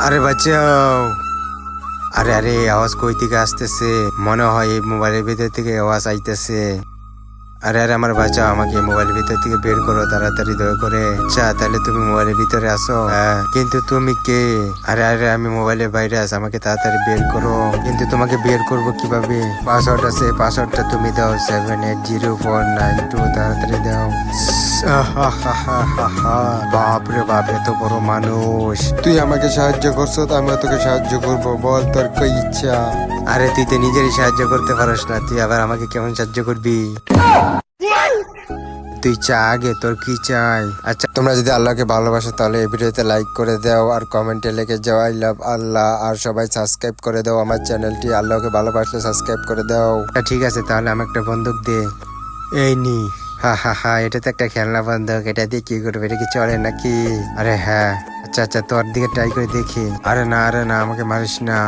আরে বাঁচাও। আরে আরে, আওয়াজ কই থেকে আসতেছে? মনে হয় এই মোবাইলের ভিতর থেকে আওয়াজ আইতেছে। আরে আরে, আমার বাঁচাও, আমাকে মোবাইলের ভিতর থেকে বের করো তাড়াতাড়ি দয়া করে। আচ্ছা, তাহলে তুমি মোবাইলের ভিতরে আসো। হ্যাঁ, কিন্তু তুমি কে? আরে আরে, আমি মোবাইলের বাইরে আছি, আমাকে তাড়াতাড়ি বের করো। কিন্তু তোমাকে বের করব কিভাবে? পাসওয়ার্ড আছে, পাসওয়ার্ডটা তুমি দাও, 780492। তাড়াতাড়ি দাও। বাপরে বাপ, এত বড় মানুষ। তুই আমাকে সাহায্য করছো, তো আমি তোকে সাহায্য করবো। বল তোর কই ইচ্ছা। আরে তুই তো নিজেরই সাহায্য করতে পারস না, তুই আবার আমাকে কেমন সাহায্য করবি? তুই চা আগে, তোর কি চাই? আচ্ছা, তোমরা যদি আল্লাহকে ভালোবাসো তাহলে এই ভিডিওতে লাইক করে দাও আর কমেন্টে লিখে যাও আই লাভ আল্লাহ। আর সবাই সাবস্ক্রাইব করে দাও আমার চ্যানেলটি। আল্লাহকে ভালোবাসলে সাবস্ক্রাইব করে দাও। ঠিক আছে, তাহলে আমাকে একটা বন্দুক দে। এই নি। হা হা হা, এটা তো একটা খেলনা বন্দুক, এটা দিয়ে কি করবে? এটা কি চলে নাকি? আরে হ্যাঁ। আচ্ছা আচ্ছা, তোর দিকে ট্রাই করে দেখি। আরে না, আমাকে মারিস না।